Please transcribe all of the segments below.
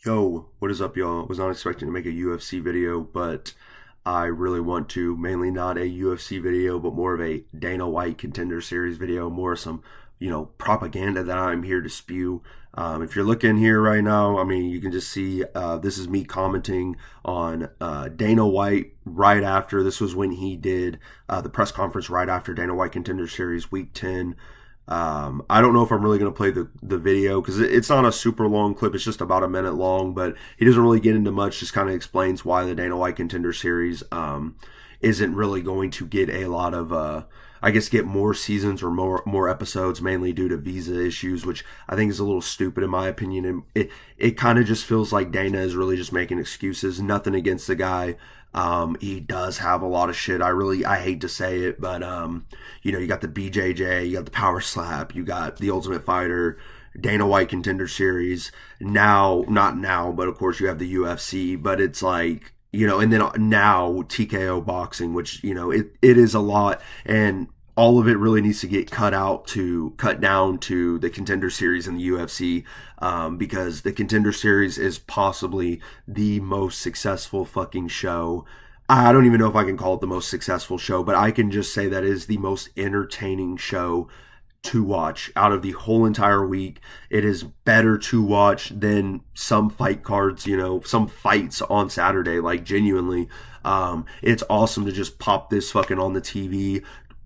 Yo, what is up, y'all? Was not expecting to make a UFC video, but I really want to. Mainly not a UFC video, but more of a Dana White Contender Series video, more some, propaganda that I'm here to spew. If you're looking here right now, I mean, you can just see this is me commenting on Dana White right after. This was when he did the press conference right after Dana White Contender Series Week 10. I don't know if I'm really going to play the video because it's not a super long clip. It's just about a minute long, but he doesn't really get into much. Just kind of explains why the Dana White Contender Series isn't really going to get a lot of, get more seasons or more episodes, mainly due to visa issues, which I think is a little stupid in my opinion. And it kind of just feels like Dana is really just making excuses. Nothing against the guy. He does have a lot of shit. I hate to say it, but, you got the BJJ, you got the Power Slap, you got the Ultimate Fighter, Dana White Contender Series. Now, not now, but of course you have the UFC, but it's like, and then now TKO boxing, which, it is a lot. And all of it really needs to get cut down to the Contender Series in the UFC, because the Contender Series is possibly the most successful fucking show. I don't even know if I can call it the most successful show, but I can just say that it is the most entertaining show to watch out of the whole entire week. It is better to watch than some fight cards, some fights on Saturday, like genuinely. It's awesome to just pop this fucking on the TV.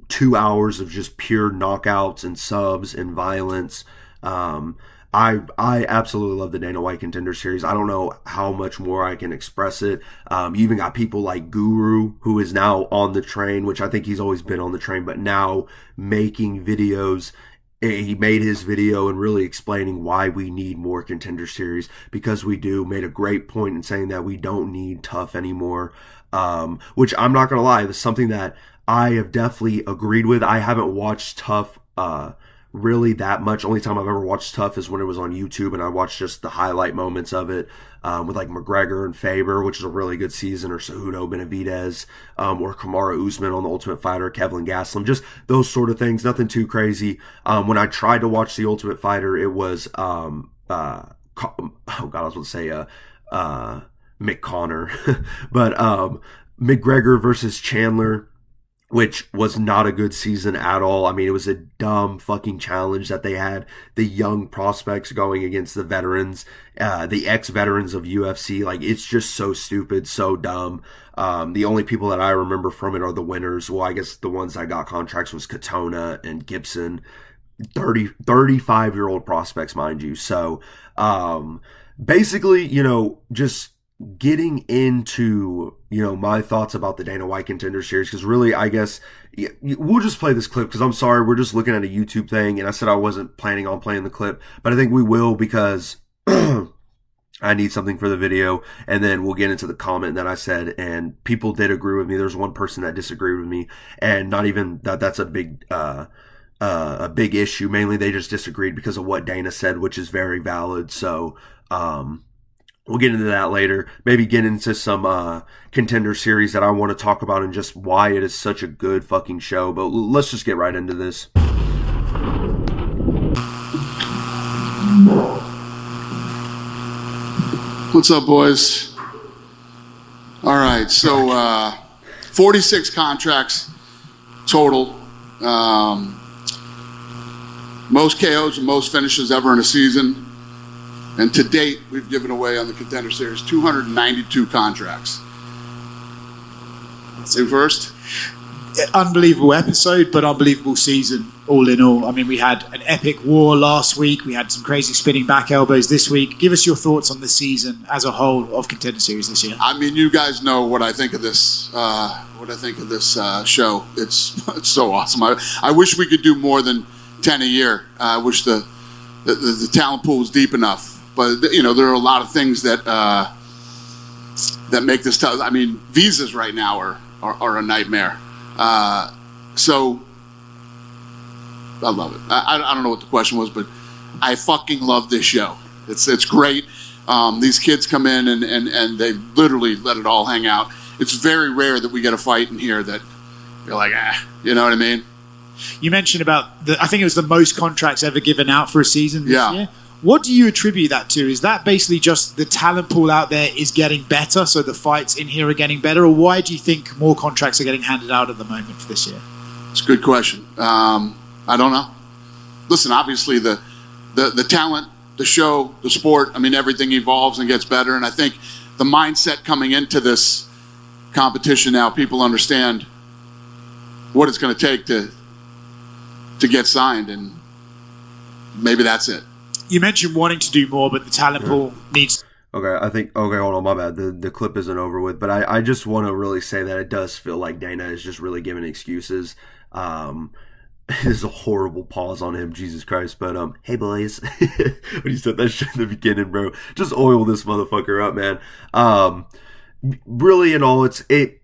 2 hours of just pure knockouts and subs and violence. I absolutely love the Dana White Contender Series. I don't know how much more I can express it. You even got people like Guru, who is now on the train, which I think he's always been on the train, but now making videos. He made his video and really explaining why we need more Contender Series, because we do. Made a great point in saying that we don't need Tough anymore, which I'm not going to lie, that's something that I have definitely agreed with. I haven't watched Tough really that much. Only time I've ever watched Tough is when it was on YouTube, and I watched just the highlight moments of it, with like McGregor and Faber, which is a really good season, or Cejudo Benavidez, or Kamaru Usman on The Ultimate Fighter, Kevin Gastelum, just those sort of things. Nothing too crazy. When I tried to watch The Ultimate Fighter, it was Mick Connor, but McGregor versus Chandler, which was not a good season at all. I mean, it was a dumb fucking challenge that they had the young prospects going against the veterans, the ex-veterans of UFC. Like, it's just so stupid, so dumb. The only people that I remember from it are the winners. Well, I guess the ones that got contracts was Katona and Gibson. 35-year-old prospects, mind you. So, basically, just getting into, my thoughts about the Dana White Contender Series, because really, I guess, we'll just play this clip, because I'm sorry, we're just looking at a YouTube thing, and I said I wasn't planning on playing the clip, but I think we will, because I need something for the video, and then we'll get into the comment that I said, and people did agree with me. There's one person that disagreed with me, and not even that's a big issue. Mainly, they just disagreed because of what Dana said, which is very valid. So, we'll get into that later. Maybe get into some Contender Series that I want to talk about and just why it is such a good fucking show. But let's just get right into this. What's up, boys? All right, so 46 contracts total. Most KOs and most finishes ever in a season. And to date, we've given away on the Contender Series 292 contracts. You first? Unbelievable episode, but unbelievable season, all in all. I mean, we had an epic war last week. We had some crazy spinning back elbows this week. Give us your thoughts on the season as a whole of Contender Series this year. I mean, you guys know what I think of this. Show. It's so awesome. I wish we could do more than 10 a year. I wish the talent pool was deep enough. But, there are a lot of things that make this tough. I mean, visas right now are a nightmare. So I love it. I don't know what the question was, but I fucking love this show. It's great. These kids come in and they literally let it all hang out. It's very rare that we get a fight in here that you're like, you know what I mean? You mentioned about I think it was the most contracts ever given out for a season this year. What do you attribute that to? Is that basically just the talent pool out there is getting better, so the fights in here are getting better, or why do you think more contracts are getting handed out at the moment for this year? It's a good question. I don't know. Listen, obviously the talent, the show, the sport, I mean, everything evolves and gets better. And I think the mindset coming into this competition now, people understand what it's going to take to get signed, and maybe that's it. You mentioned wanting to do more, but the talent pool needs... Okay, hold on, my bad. The clip isn't over with, but I just want to really say that it does feel like Dana is just really giving excuses. This is a horrible pause on him, Jesus Christ. But hey boys, when he said that shit in the beginning, bro, just oil this motherfucker up, man. Really, in all, it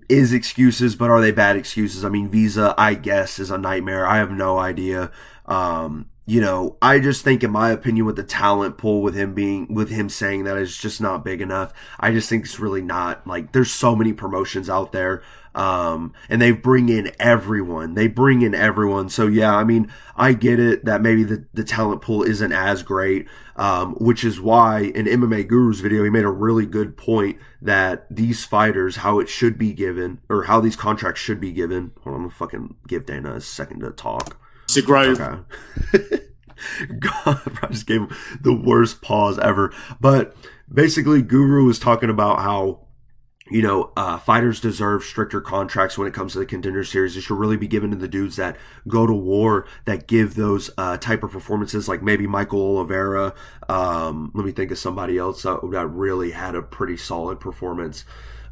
is excuses, but are they bad excuses? I mean, Visa, I guess, is a nightmare. I have no idea. I just think, in my opinion, with the talent pool, with him saying that, it's just not big enough. I just think it's really not. Like, there's so many promotions out there. And they bring in everyone. So yeah, I mean, I get it that maybe the talent pool isn't as great, which is why in MMA Guru's video, he made a really good point that these fighters, how it should be given, or how these contracts should be given. Hold on, I'm gonna fucking give Dana a second to talk. To grow. Okay. God, I just gave him the worst pause ever. But basically, Guru was talking about how, fighters deserve stricter contracts when it comes to the Contender Series. It should really be given to the dudes that go to war, that give those type of performances, like maybe Michael Oliveira. Let me think of somebody else that really had a pretty solid performance.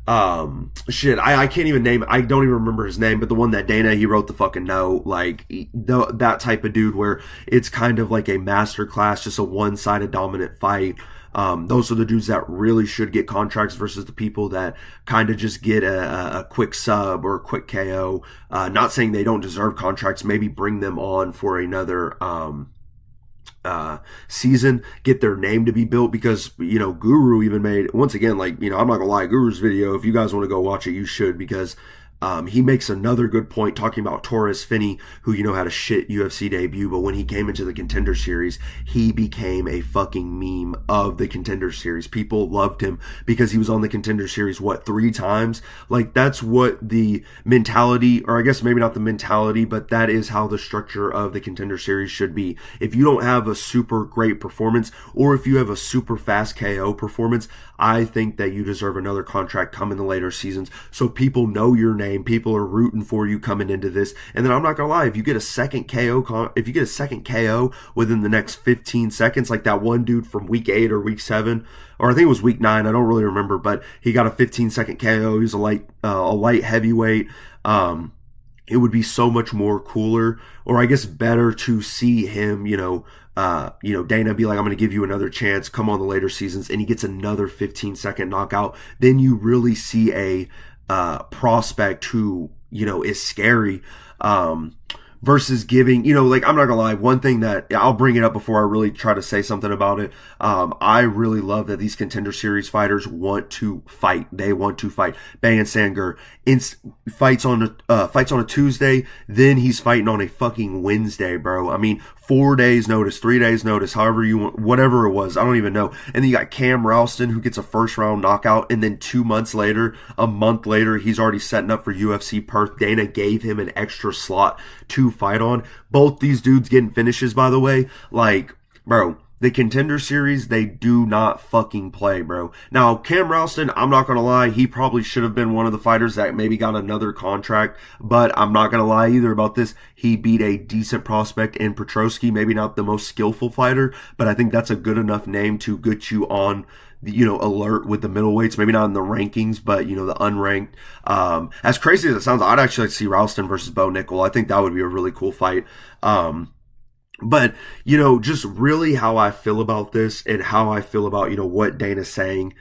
I can't even name, I don't even remember his name, but the one that Dana, he wrote the fucking note, like that type of dude where it's kind of like a masterclass, just a one-sided dominant fight. Those are the dudes that really should get contracts versus the people that kind of just get a quick sub or a quick KO. Not saying they don't deserve contracts, maybe bring them on for another, season, get their name to be built, because Guru even made, once again, like, I'm not gonna lie, Guru's video, if you guys want to go watch it, you should, because he makes another good point talking about Torres Finney, who had a shit UFC debut, but when he came into the Contender Series, he became a fucking meme of the Contender Series. People loved him because he was on the Contender Series 3 times. Like, that's what the mentality, or I guess maybe not the mentality, but that is how the structure of the Contender Series should be. If you don't have a super great performance, or if you have a super fast KO performance, I think that you deserve another contract come in the later seasons, so people know your name, people are rooting for you coming into this. And then I'm not gonna lie, if you get a second KO, within the next 15 seconds, like that one dude from week 8 or week 7, or I think it was week 9, I don't really remember, but he got a 15-second KO. He's a light heavyweight. It would be so much more cooler, or I guess better, to see him, Dana be like, I'm going to give you another chance, come on the later seasons, and he gets another 15-second knockout. Then you really see a prospect who, is scary, versus giving, like, I'm not gonna lie, one thing that I'll bring it up before I really try to say something about it. I really love that these Contender Series fighters want to fight. They want to fight. Bayan Sanger fights on a Tuesday, then he's fighting on a fucking Wednesday, bro. I mean, 4 days notice, 3 days notice, however you want, whatever it was, I don't even know. And then you got Cam Ralston, who gets a first round knockout, and then a month later, he's already setting up for UFC Perth. Dana gave him an extra slot to fight on. Both these dudes getting finishes, by the way. Like, bro, the Contender Series, they do not fucking play, bro. Now, Cam Ralston, I'm not gonna lie, he probably should have been one of the fighters that maybe got another contract, but I'm not gonna lie either about this. He beat a decent prospect in Petrosky, maybe not the most skillful fighter, but I think that's a good enough name to get you on the, alert with the middleweights, maybe not in the rankings, but, the unranked. As crazy as it sounds, I'd actually like to see Ralston versus Bo Nickel. I think that would be a really cool fight. But, just really how I feel about this, and how I feel about, what Dana's saying,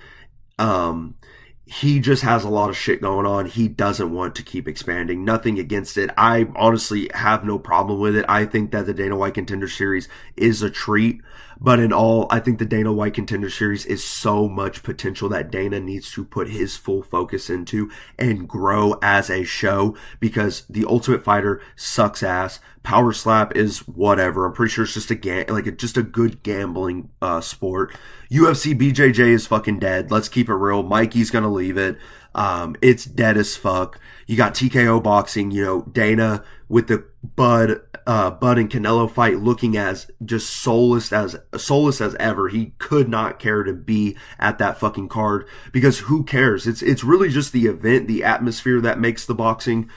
he just has a lot of shit going on. He doesn't want to keep expanding. Nothing against it. I honestly have no problem with it. I think that the Dana White Contender Series is a treat. But in all, I think the Dana White Contender Series is so much potential that Dana needs to put his full focus into and grow as a show, because The Ultimate Fighter sucks ass. Power slap is whatever. I'm pretty sure it's just just a good gambling sport. UFC BJJ is fucking dead. Let's keep it real. Mikey's gonna leave it. It's dead as fuck. You got TKO boxing, Dana with the Bud and Canelo fight looking as just soulless as ever. He could not care to be at that fucking card because who cares? It's really just the event, the atmosphere that makes the boxing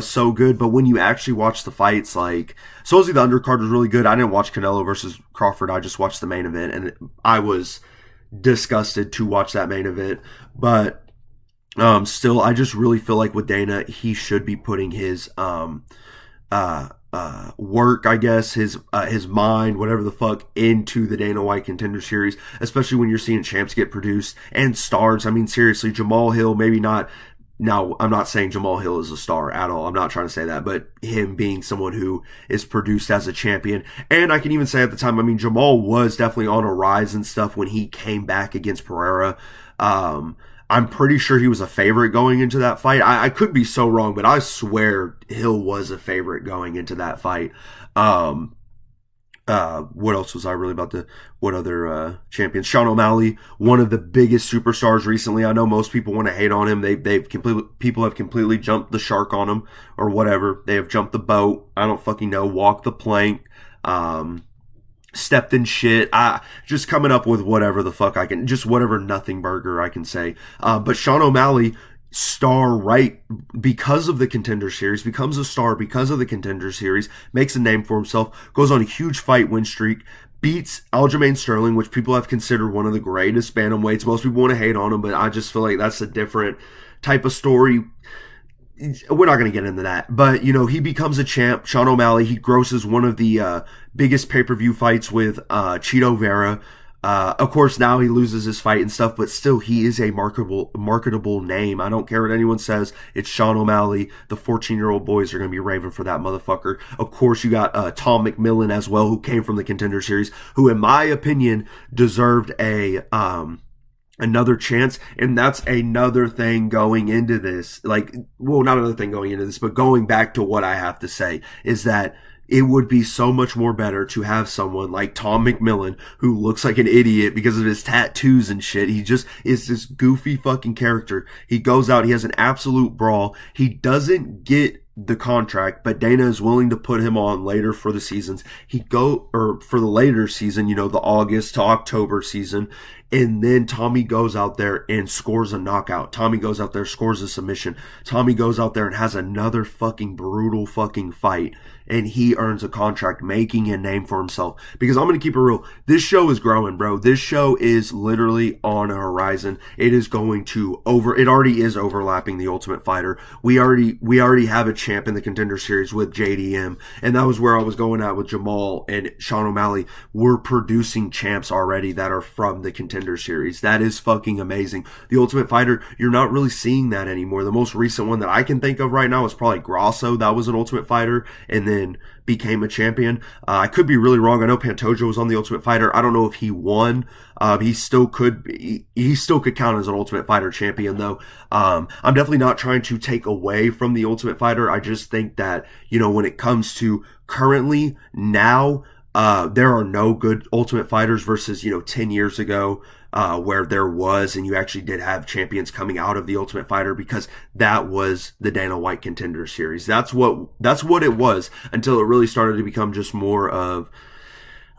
so good. But when you actually watch the fights, like supposedly the undercard was really good. I didn't watch Canelo versus Crawford. I just watched the main event, and I was disgusted to watch that main event. But still, I just really feel like with Dana, he should be putting his work, I guess, his mind, whatever the fuck, into the Dana White Contender Series, especially when you're seeing champs get produced and stars. I mean, seriously, Jamal Hill, maybe not. Now, I'm not saying Jamal Hill is a star at all. I'm not trying to say that, but him being someone who is produced as a champion. And I can even say at the time, I mean, Jamal was definitely on a rise and stuff when he came back against Pereira. I'm pretty sure he was a favorite going into that fight. I could be so wrong, but I swear Hill was a favorite going into that fight. What else was I really about to, what other champions? Sean O'Malley, one of the biggest superstars recently. I know most people want to hate on him. People have completely jumped the shark on him or whatever. They have jumped the boat. I don't fucking know. Walked the plank. Stepped in shit. Just coming up with whatever the fuck I can, just whatever nothing burger I can say. But Sean O'Malley, star right because of the Contender Series, becomes a star because of the Contender Series, makes a name for himself, goes on a huge fight win streak, beats Aljamain Sterling, which people have considered one of the greatest bantamweights. Most people want to hate on him, but I just feel like that's a different type of story. We're not going to get into that, but he becomes a champ. Sean O'Malley, he grosses one of the biggest pay-per-view fights with Chito Vera. Of course, now he loses his fight and stuff, but still, he is a marketable name. I don't care what anyone says. It's Sean O'Malley. The 14-year-old boys are going to be raving for that motherfucker. Of course, you got Tom McMillan as well, who came from the Contender Series, who, in my opinion, deserved another chance. And that's another thing going into this. Not another thing going into this, but going back to what I have to say is that it would be so much more better to have someone like Tom McMillan, who looks like an idiot because of his tattoos and shit. He just is this goofy fucking character. He goes out, he has an absolute brawl. He doesn't get the contract, but Dana is willing to put him on later for the seasons. For the later season, the August to October season. And then Tommy goes out there and scores a knockout. Tommy goes out there, scores a submission. Tommy goes out there and has another fucking brutal fucking fight. And he earns a contract, making a name for himself. Because I'm going to keep it real. This show is growing, bro. This show is literally on a horizon. It is going to it already is overlapping the Ultimate Fighter. We already have a champ in the Contender Series with JDM. And that was where I was going at with Jamal and Sean O'Malley. We're producing champs already that are from the Contender Series. That is fucking amazing. The Ultimate Fighter, you're not really seeing that anymore. The most recent one that I can think of right now is probably Grasso. That was an Ultimate Fighter and then became a champion. I could be really wrong. I know Pantoja was on the Ultimate Fighter. I don't know if he won. He still could count as an Ultimate Fighter champion though. I'm definitely not trying to take away from the Ultimate Fighter. I just think that, when it comes to currently now, there are no good Ultimate Fighters versus, 10 years ago, where there was, and you actually did have champions coming out of the Ultimate Fighter because that was the Dana White Contender Series. That's what it was until it really started to become just more of,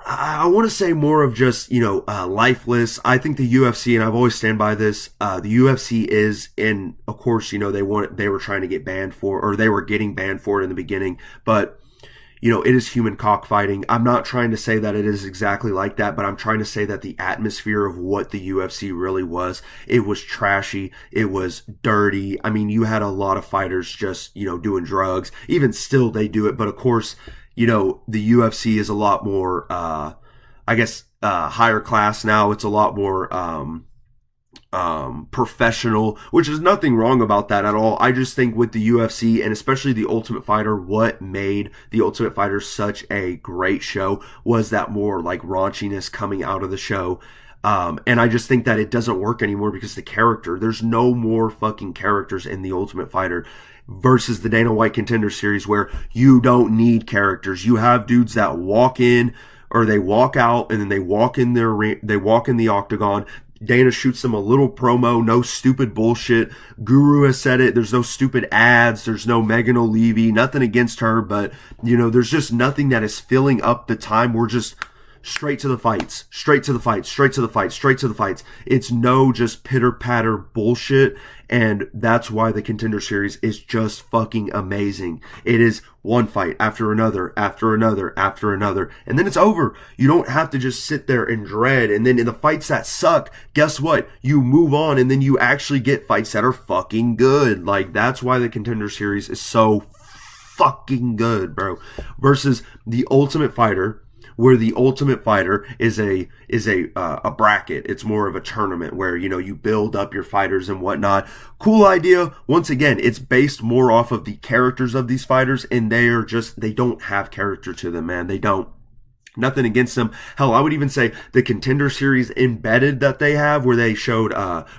I want to say more of just, lifeless. I think the UFC, and I've always stand by this, the UFC is, and of course, they were trying to get banned for, or they were getting banned for it in the beginning, but it is human cockfighting. I'm not trying to say that it is exactly like that, but I'm trying to say that the atmosphere of what the UFC really was, it was trashy. It was dirty. I mean, you had a lot of fighters just, doing drugs. Even still, they do it. But of course, the UFC is a lot more, higher class now. It's a lot more, professional, which is nothing wrong about that at all. I just think with the UFC and especially the Ultimate Fighter, what made the Ultimate Fighter such a great show was that more like raunchiness coming out of the show. And I just think that it doesn't work anymore because there's no more fucking characters in the Ultimate Fighter. versus the Dana White Contender Series where you don't need characters. You have dudes that walk in or they walk out and then they walk in the octagon. Dana shoots them a little promo, no stupid bullshit. Guru has said it. There's no stupid ads. There's no Megan O'Leary. Nothing against her, but there's just nothing that is filling up the time. We're just straight to the fights, straight to the fights, straight to the fights, straight to the fights. It's no just pitter patter bullshit. And that's why the Contender Series is just fucking amazing. It is one fight after another, after another, after another. And then it's over. You don't have to just sit there and dread. And then in the fights that suck, guess what? You move on and then you actually get fights that are fucking good. Like, that's why the Contender Series is so fucking good, bro. Versus the Ultimate Fighter, where the Ultimate Fighter is a bracket. It's more of a tournament where, you build up your fighters and whatnot. Cool idea. Once again, it's based more off of the characters of these fighters, and they don't have character to them, man. They don't. Nothing against them. Hell, I would even say the Contender Series embedded that they have, where they showed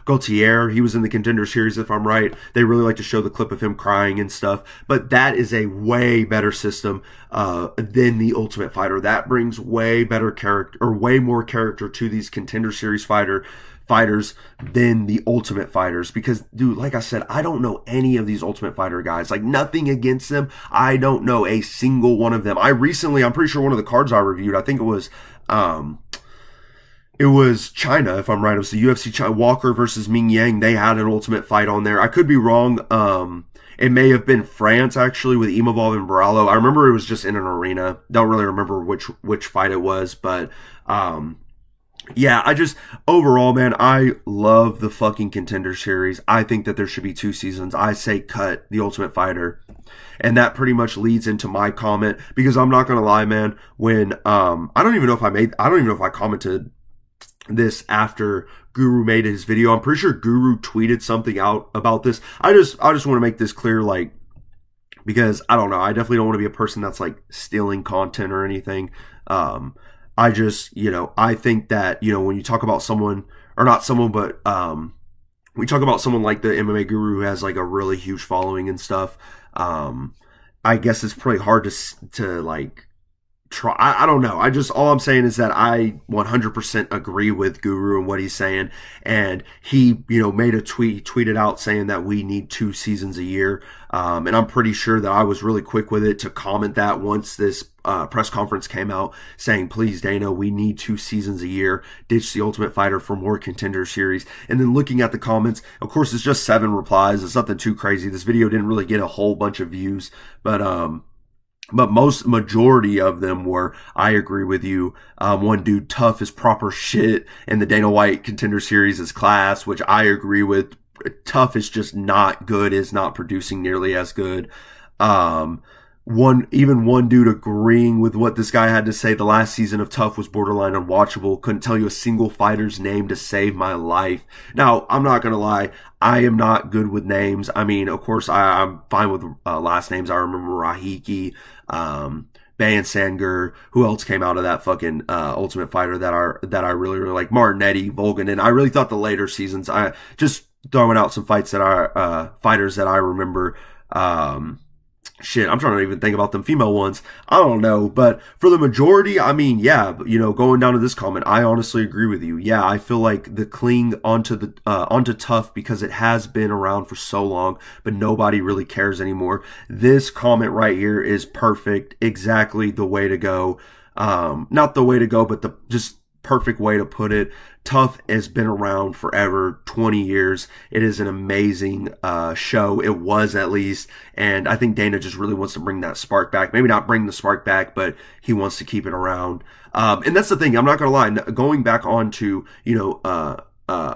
Gaultier. He was in the Contender Series, if I'm right. They really like to show the clip of him crying and stuff. But that is a way better system than the Ultimate Fighter. That brings way better character, or way more character to these Contender Series fighters than the Ultimate Fighters, because dude, like I said, I don't know any of these Ultimate Fighter guys. Like, nothing against them. I don't know a single one of them. I'm pretty sure one of the cards I reviewed, I think it was China, if I'm right. It was the UFC China, Walker versus Ming Yang. They had an Ultimate fight on there. I could be wrong. It may have been France, actually, with Imavov and Barallo. I remember it was just in an arena. Don't really remember which fight it was, but yeah, overall, man, I love the fucking Contender Series. I think that there should be 2 seasons. I say cut the Ultimate Fighter. And that pretty much leads into my comment, because I'm not going to lie, man, when, I don't even know if I commented this after Guru made his video. I'm pretty sure Guru tweeted something out about this. I just want to make this clear, like, because I don't know, I definitely don't want to be a person that's like stealing content or anything. I think that, when you talk about someone, or not someone, but we talk about someone like the MMA Guru who has like a really huge following and stuff. I guess it's pretty hard to like try. I don't know. All I'm saying is that I 100% agree with Guru and what he's saying. And he, made a tweeted out saying that we need 2 seasons a year. And I'm pretty sure that I was really quick with it to comment that once this press conference came out, saying, please, Dana, we need 2 seasons a year. Ditch the Ultimate Fighter for more Contender Series. And then looking at the comments, of course, it's just 7 replies. It's nothing too crazy. This video didn't really get a whole bunch of views, but majority of them were, I agree with you. One dude, Tough is proper shit, and the Dana White Contender Series is class, which I agree with. Tough is just not good, is not producing nearly as good. One dude agreeing with what this guy had to say. The last season of Tough was borderline unwatchable. Couldn't tell you a single fighter's name to save my life. Now, I'm not gonna lie, I am not good with names. I mean, of course, I'm fine with last names. I remember Rahiki, Bayan Sanger. Who else came out of that fucking Ultimate Fighter that I really, really like? Martinetti, Volgan, and I really thought the later seasons. I just throwing out some fights that are fighters that I remember. Shit, I'm trying to even think about them female ones. I don't know, but for the majority, I mean, yeah, going down to this comment, I honestly agree with you. Yeah, I feel like the cling onto Tough, because it has been around for so long, but nobody really cares anymore. This comment right here is perfect, exactly the way to go. Not the way to go, but the just perfect way to put it. Tough has been around forever, 20 years. It is an amazing show. It was, at least. And I think Dana just really wants to bring that spark back. Maybe not bring the spark back, but he wants to keep it around. And that's the thing. I'm not going to lie. Going back on to,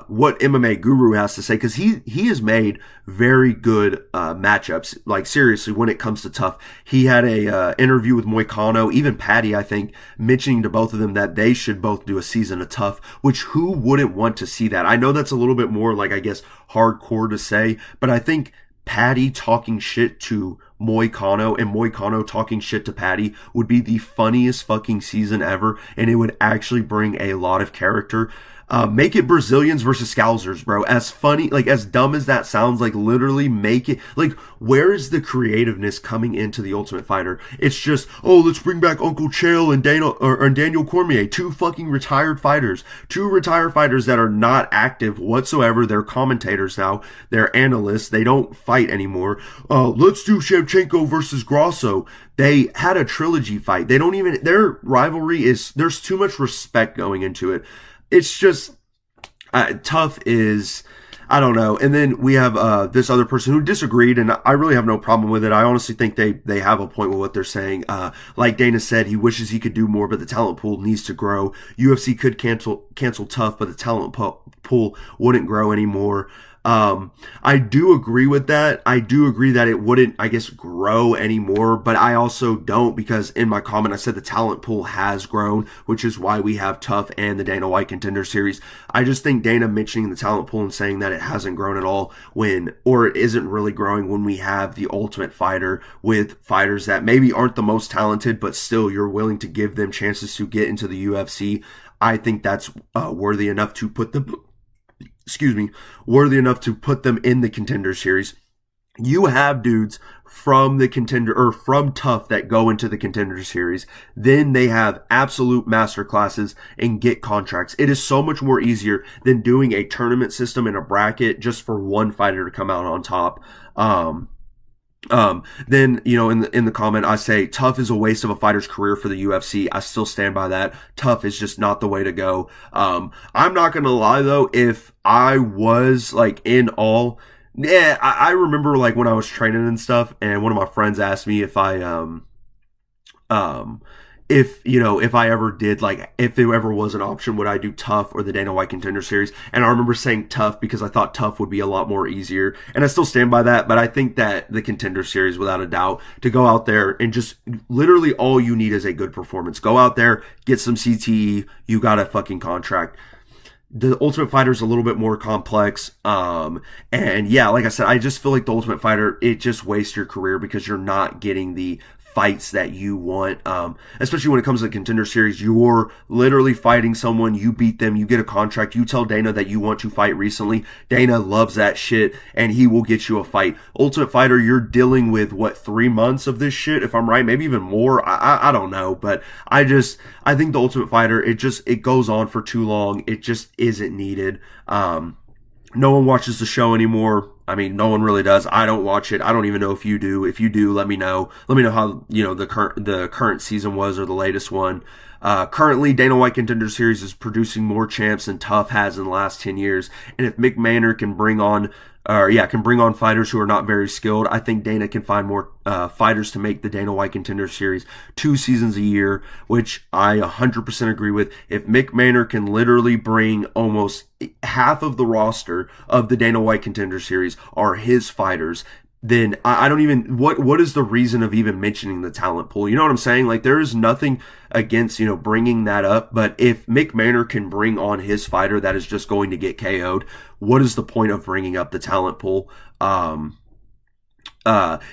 what MMA Guru has to say, because he has made very good matchups. Like, seriously, when it comes to Tough, he had a interview with Moicano, even Patty, I think, mentioning to both of them that they should both do a season of Tough, which who wouldn't want to see that? I know that's a little bit more, like, I guess, hardcore to say, but I think Patty talking shit to Moicano and Moicano talking shit to Patty would be the funniest fucking season ever, and it would actually bring a lot of character. Make it Brazilians versus Scousers, bro. As funny, like as dumb as that sounds, like literally make it like where is the creativeness coming into the Ultimate Fighter? It's just, oh, let's bring back Uncle Chael and Daniel Cormier, two fucking retired fighters, that are not active whatsoever. They're commentators now, they're analysts, they don't fight anymore. Let's do Shevchenko versus Grosso. They had a trilogy fight. They don't even, their rivalry is, there's too much respect going into it. It's just tough is, I don't know. And then we have this other person who disagreed, and I really have no problem with it. I honestly think they have a point with what they're saying. Like Dana said, he wishes he could do more, but the talent pool needs to grow. UFC could cancel Tough, but the talent pool wouldn't grow anymore. I do agree with that. I do agree that it wouldn't, I guess, grow anymore, but I also don't, because in my comment I said the talent pool has grown, which is why we have Tough and the Dana White Contender Series. I just think Dana mentioning the talent pool and saying that it hasn't grown at all or it isn't really growing when we have the Ultimate Fighter with fighters that maybe aren't the most talented, but still you're willing to give them chances to get into the UFC. I think that's worthy enough to put them in the Contender Series. You have dudes from the Contender or from Tough that go into the Contender Series. Then they have absolute master classes and get contracts. It is so much more easier than doing a tournament system in a bracket just for one fighter to come out on top. Then, in the comment, I say Tough is a waste of a fighter's career for the UFC. I still stand by that. Tough is just not the way to go. I'm not going to lie though. If I was like in all, I remember like when I was training and stuff, and one of my friends asked me if if I ever did, like, if there ever was an option, would I do Tough or the Dana White Contender Series? And I remember saying Tough because I thought Tough would be a lot more easier. And I still stand by that, but I think that the Contender Series, without a doubt, to go out there and just literally all you need is a good performance. Go out there, get some CTE, you got a fucking contract. The Ultimate Fighter is a little bit more complex. And yeah, like I said, I just feel like the Ultimate Fighter, it just wastes your career because you're not getting the fights that you want, especially when it comes to the Contender Series. You're literally fighting someone, you beat them, you get a contract, you tell Dana that you want to fight recently. Dana loves that shit, and he will get you a fight. Ultimate Fighter, you're dealing with, 3 months of this shit, if I'm right, maybe even more. I don't know, but I think the Ultimate Fighter, it goes on for too long. It just isn't needed. No one watches the show anymore. I mean, no one really does. I don't watch it. I don't even know if you do. If you do, let me know. Let me know how, the current season was, or the latest one. Currently, Dana White Contender Series is producing more champs than Tough has in the last 10 years. And if Mick Manor can bring on fighters who are not very skilled, I think Dana can find more fighters to make the Dana White Contender Series 2 seasons a year, which I 100% agree with. If Mick Manor can literally bring almost half of the roster of the Dana White Contender Series are his fighters, then I don't even, what is the reason of even mentioning the talent pool? You know what I'm saying? Like, there is nothing against, bringing that up, but if Mick Manor can bring on his fighter that is just going to get KO'd, what is the point of bringing up the talent pool? And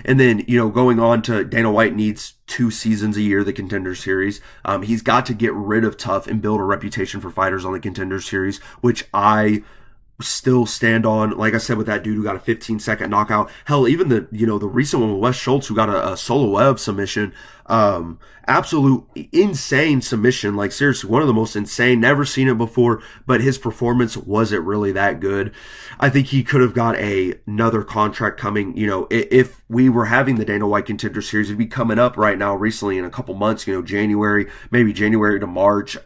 then, going on to Dana White needs 2 seasons a year, the Contender Series. He's got to get rid of Tough and build a reputation for fighters on the Contender Series, which I still stand on. Like I said, with that dude who got a 15-second knockout. Hell, even the recent one with Wes Schultz, who got a solo web submission. Absolute insane submission. Like, seriously, one of the most insane. Never seen it before, but his performance wasn't really that good. I think he could have got another contract coming. If we were having the Dana White Contender Series, it'd be coming up right now, recently, in a couple months, January to March.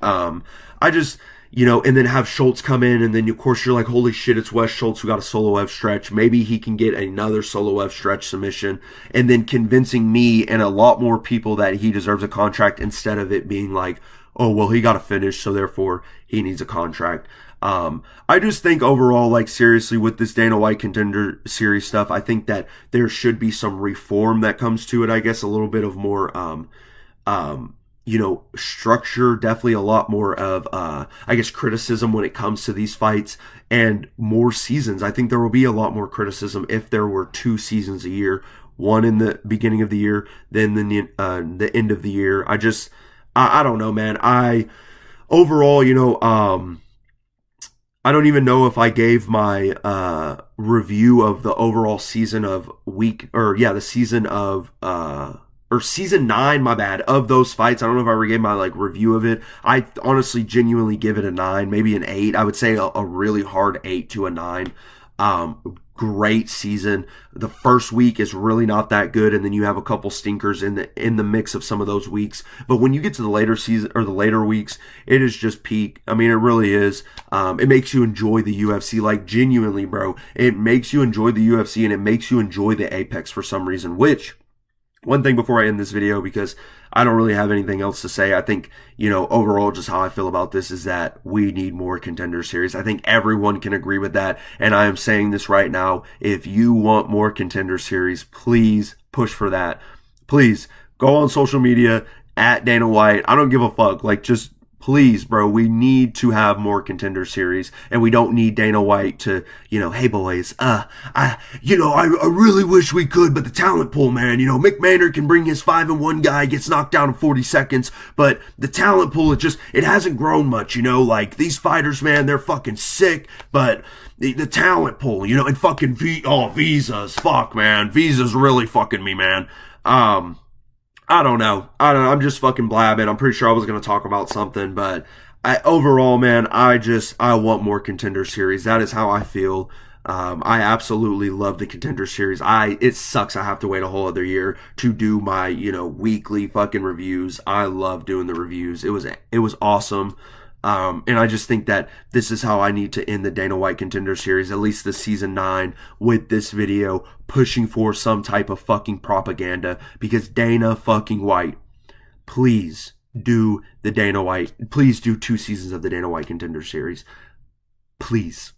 And then have Schultz come in, and then of course you're like, holy shit, it's Wes Schultz who got a solo F stretch. Maybe he can get another solo F stretch submission, and then convincing me and a lot more people that he deserves a contract, instead of it being like, oh, well, he got a finish, so therefore he needs a contract. I just think overall, like, seriously, with this Dana White Contender Series stuff, I think that there should be some reform that comes to it. I guess a little bit of more, structure, definitely a lot more of, criticism when it comes to these fights, and more seasons. I think there will be a lot more criticism if there were 2 seasons a year, one in the beginning of the year, then the end of the year. I don't know, man. I don't even know if I gave my review of the overall season of the season of or season 9, my bad, of those fights. I don't know if I ever gave my like review of it. I honestly genuinely give it a 9, maybe an 8. I would say a really hard 8 to a 9. Great season. The first week is really not that good, and then you have a couple stinkers in the mix of some of those weeks. But when you get to the later season or the later weeks, it is just peak. I mean, it really is. It makes you enjoy the UFC, like genuinely, bro. It makes you enjoy the UFC, and it makes you enjoy the Apex for some reason. Which, one thing before I end this video, because I don't really have anything else to say. I think, overall, just how I feel about this is that we need more Contender Series. I think everyone can agree with that. And I am saying this right now. If you want more Contender Series, please push for that. Please go on social media at Dana White. I don't give a fuck. Like, just please, bro, we need to have more Contender Series, and we don't need Dana White to, hey boys, I really wish we could, but the talent pool, man, Mick Maynard can bring his 5-1 guy, gets knocked down in 40 seconds, but the talent pool, it hasn't grown much, like these fighters, man, they're fucking sick, but the talent pool, and fucking visas, fuck, man, visas really fucking me, man. I don't know. I'm just fucking blabbing. I'm pretty sure I was going to talk about something, but overall, man, I want more Contender Series. That is how I feel. I absolutely love the Contender Series. It sucks I have to wait a whole other year to do my, weekly fucking reviews. I love doing the reviews. It was awesome. And I just think that this is how I need to end the Dana White Contender Series, at least the season 9, with this video pushing for some type of fucking propaganda, because Dana fucking White, please do 2 seasons of the Dana White Contender Series. Please.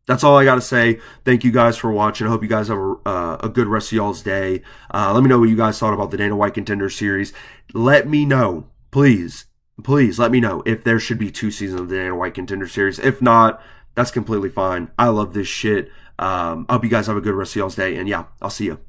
That's all I got to say. Thank you guys for watching. I hope you guys have a good rest of y'all's day. Let me know what you guys thought about the Dana White Contender Series. Let me know, please. Please let me know if there should be 2 seasons of the Dana White Contender Series. If not, that's completely fine. I love this shit. I hope you guys have a good rest of y'all's day. And yeah, I'll see you.